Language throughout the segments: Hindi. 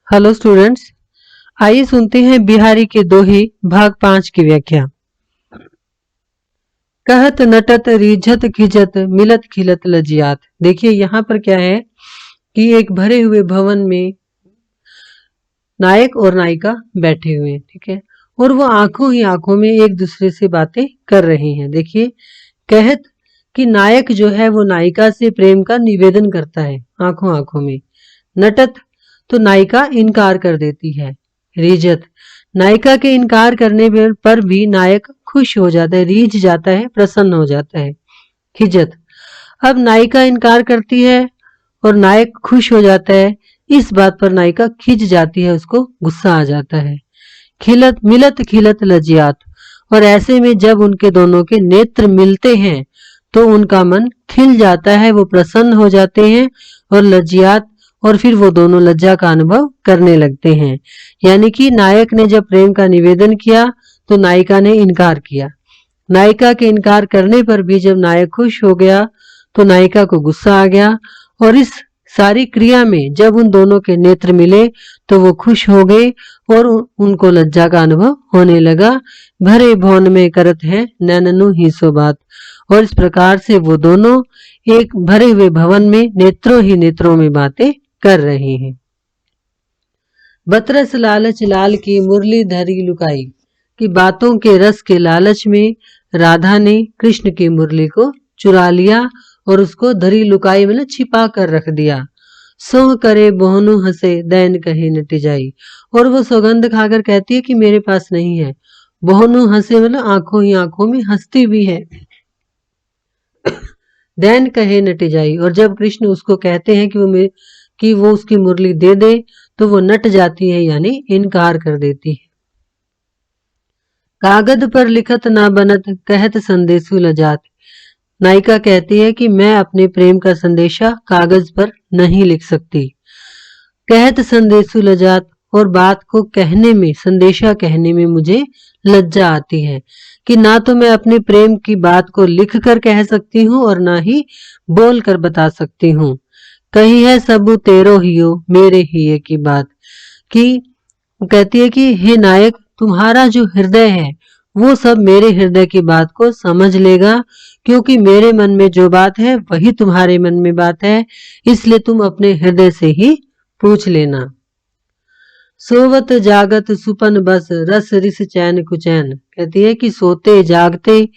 हेलो स्टूडेंट्स, आइए सुनते हैं बिहारी के दोहे भाग 5 की व्याख्या। कहत नटत रिझत खिजत मिलत खिलत लजियात। देखिए यहाँ पर क्या है कि एक भरे हुए भवन में नायक और नायिका बैठे हुए हैं, ठीक है, और वो आंखों ही आंखों में एक दूसरे से बातें कर रहे हैं। देखिए कहत कि नायक जो है वो नायिका से प्रेम का निवेदन करता है आंखों आंखों में। नटत तो नायिका इनकार कर देती है। रिजत नायिका के इनकार करने पर भी नायक खुश हो जाता है, रीझ जाता है, प्रसन्न हो जाता है। खिजत अब नायिका इनकार करती है और नायक खुश हो जाता है। इस बात पर नायिका खिंच जाती है, उसको गुस्सा आ जाता है। खिलत मिलत खिलत लजियात, और ऐसे में जब उनके दोनों के नेत्र मिलते हैं तो उनका मन खिल जाता है, वो प्रसन्न हो जाते हैं और लज्जियात, और फिर वो दोनों लज्जा का अनुभव करने लगते हैं। यानी कि नायक ने जब प्रेम का निवेदन किया तो नायिका ने इनकार किया। नायिका के इनकार करने पर भी जब नायक खुश हो गया तो नायिका को गुस्सा आ गया, और इस सारी क्रिया में जब उन दोनों के नेत्र मिले तो वो खुश हो गए और उनको लज्जा का अनुभव होने लगा। भरे भवन में करत है नैननु ही सो बात। और इस प्रकार से वो दोनों एक भरे हुए भवन में नेत्रों ही नेत्रों में बातें कर रहे हैं। बतरस लालच लाल की मुरली धरी लुकाई, कि बातों के रस के लालच में राधा ने कृष्ण की मुरली को चुरा लिया और उसको धरी लुकाई मतलब छिपा कर रख दिया। सोह करे बोहनु हंसे दैन कहे नटी जाई, और वो सौगंध खाकर कहती है कि मेरे पास नहीं है। बोहनु हंसे मतलब आंखों ही आंखों में हंसती भी है। दैन कहे नटी जाई, और जब कृष्ण उसको कहते हैं कि वो उसकी मुरली दे दे तो वो नट जाती है, यानी इनकार कर देती है। कागज पर लिखत ना बनत कहत संदेशु लजात। नायिका कहती है कि मैं अपने प्रेम का संदेशा कागज पर नहीं लिख सकती। कहत संदेशु लजात, और बात को कहने में, संदेशा कहने में मुझे लज्जा आती है कि ना तो मैं अपने प्रेम की बात को लिख कर कह सकती हूँ और ना ही बोल कर बता सकती हूँ। कही है सबू तेरो हियो मेरे हिये की बात, कि कहती है कि हे नायक, तुम्हारा जो हृदय है वो सब मेरे हृदय की बात को समझ लेगा, क्योंकि मेरे मन में जो बात है वही तुम्हारे मन में बात है, इसलिए तुम अपने हृदय से ही पूछ लेना। सोवत जागत सुपन बस रस रिस चैन कुचैन। कहती है कि सोते जागते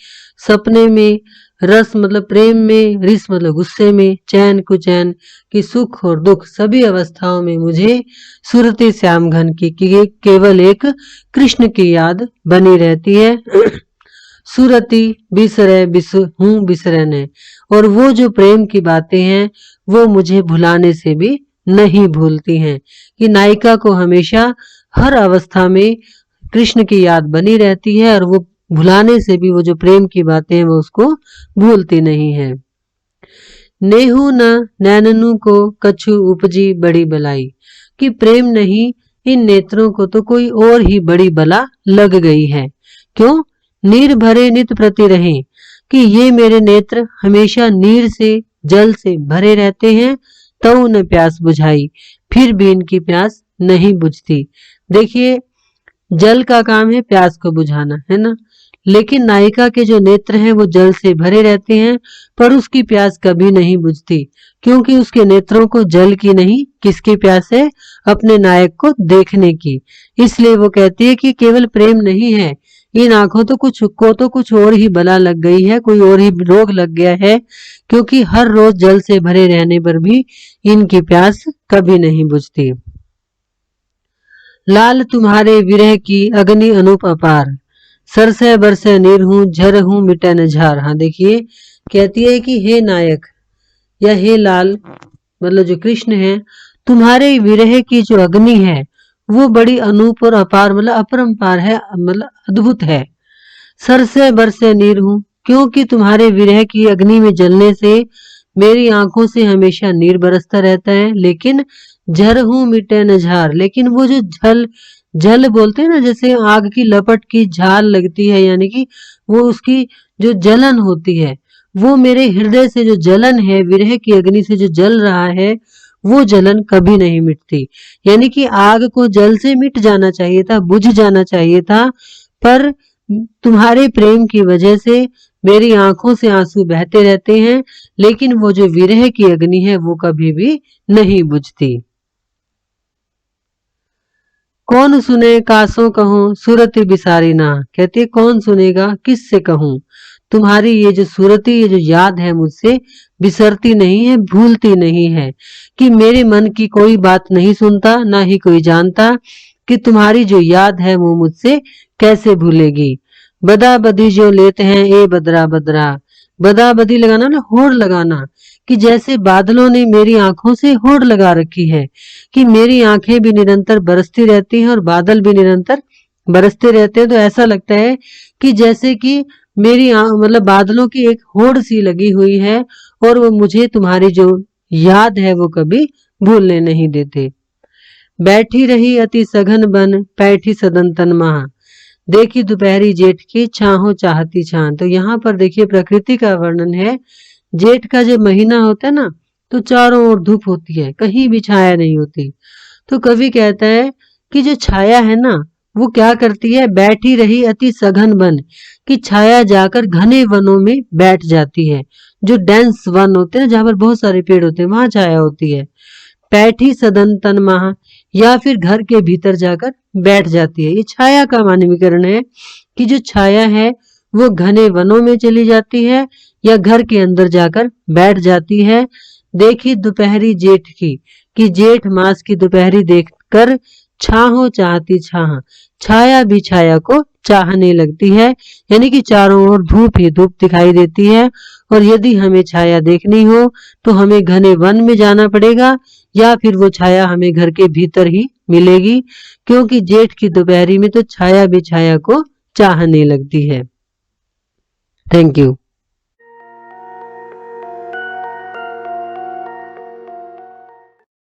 सपने में, रस मतलब प्रेम में, रिस मतलब गुस्से में, चैन कुचैन की सुख और दुख सभी अवस्थाओं में मुझे सुरती श्याम घन की केवल एक कृष्ण की याद बनी रहती है। सुरती बिसरे हूँ बिसरे ने, और वो जो प्रेम की बातें हैं वो मुझे भुलाने से भी नहीं भूलती हैं। कि नायिका को हमेशा हर अवस्था में कृष्ण की याद बनी रहती है और वो भुलाने से भी वो जो प्रेम की बातें हैं वो उसको भूलती नहीं है। नेहू न नैननु को कछु उपजी बड़ी बलाई, कि प्रेम नहीं, इन नेत्रों को तो कोई और ही बड़ी बला लग गई है। क्यों? नीर भरे नित प्रति रहे, कि ये मेरे नेत्र हमेशा नीर से, जल से भरे रहते हैं। तऊ न प्यास बुझाई, फिर भी इनकी प्यास नहीं बुझती। देखिए जल का काम है प्यास को बुझाना, है ना, लेकिन नायिका के जो नेत्र हैं वो जल से भरे रहते हैं पर उसकी प्यास कभी नहीं बुझती, क्योंकि उसके नेत्रों को जल की नहीं, किसकी प्यास है? अपने नायक को देखने की। इसलिए वो कहती है कि केवल प्रेम नहीं है, इन आंखों तो कुछ और ही बला लग गई है, कोई और ही रोग लग गया है, क्योंकि हर रोज जल से भरे रहने पर भी इनकी प्यास कभी नहीं बुझती। लाल तुम्हारे विरह की अग्नि अनूप अपार, सरसे बरसे नीर हूं झर हूं मिटे न झार। हाँ देखिए कहती है कि हे नायक या हे लाल, मतलब जो कृष्ण है, तुम्हारे विरह की जो अग्नि है वो बड़ी अनूप और अपार मतलब अपरंपार है, मतलब अद्भुत है। सर से बरसे नीर हूं, क्योंकि तुम्हारे विरह की अग्नि में जलने से मेरी आंखों से हमेशा नीर बरसता रहता है। लेकिन झर हूं मिटे न झार, लेकिन वो जो जल बोलते हैं ना, जैसे आग की लपट की झाल लगती है, यानी कि वो उसकी जो जलन होती है, वो मेरे हृदय से जो जलन है, विरह की अग्नि से जो जल रहा है, वो जलन कभी नहीं मिटती। यानी कि आग को जल से मिट जाना चाहिए था, बुझ जाना चाहिए था, पर तुम्हारे प्रेम की वजह से मेरी आंखों से आंसू बहते रहते हैं, लेकिन वो जो विरह की अग्नि है वो कभी भी नहीं बुझती। कौन सुने कासों कहूँ सूरत बिसारी ना, कहती है कौन सुनेगा, किससे कहूँ, तुम्हारी ये जो सूरती, ये जो याद है मुझसे बिसरती नहीं है, भूलती नहीं है, कि मेरे मन की कोई बात नहीं सुनता, ना ही कोई जानता, कि तुम्हारी जो याद है वो मुझसे कैसे भूलेगी। बदा बदी जो लेते हैं ए बदरा बदरा, बदा बदी लगाना ना, होड़ लगाना, कि जैसे बादलों ने मेरी आंखों से होड़ लगा रखी है, कि मेरी आंखें भी निरंतर बरसती रहती हैं और बादल भी निरंतर बरसते रहते हैं, तो ऐसा लगता है कि जैसे कि मेरी मतलब बादलों की एक होड़ सी लगी हुई है, और वो मुझे तुम्हारी जो याद है वो कभी भूलने नहीं देते। बैठी रही अति सघन बन पैठी सदन तन महा, देखी दोपहरी जेठ की छाहो चाहती छान। तो यहाँ पर देखिए प्रकृति का वर्णन है। जेठ का जब महीना होता है ना, तो चारों ओर धूप होती है, कहीं भी छाया नहीं होती। तो कवि कहता है कि जो छाया है ना, वो क्या करती है, बैठी रही अति सघन वन, कि छाया जाकर घने वनों में बैठ जाती है। जो डेंस वन होते हैं, जहां पर बहुत सारे पेड़ होते हैं, वहां छाया होती है। पैठी सदन तन महा, या फिर घर के भीतर जाकर बैठ जाती है। ये छाया का मानवीकरण है, कि जो छाया है वो घने वनों में चली जाती है या घर के अंदर जाकर बैठ जाती है। देखी दोपहरी जेठ की, कि जेठ मास की दोपहरी देखकर छाहो चाहती छाह, छाया भी छाया को चाहने लगती है। यानी कि चारों ओर धूप ही धूप दिखाई देती है, और यदि हमें छाया देखनी हो तो हमें घने वन में जाना पड़ेगा, या फिर वो छाया हमें घर के भीतर ही मिलेगी, क्योंकि जेठ की दोपहरी में तो छाया भी छाया को चाहने लगती है। Thank you.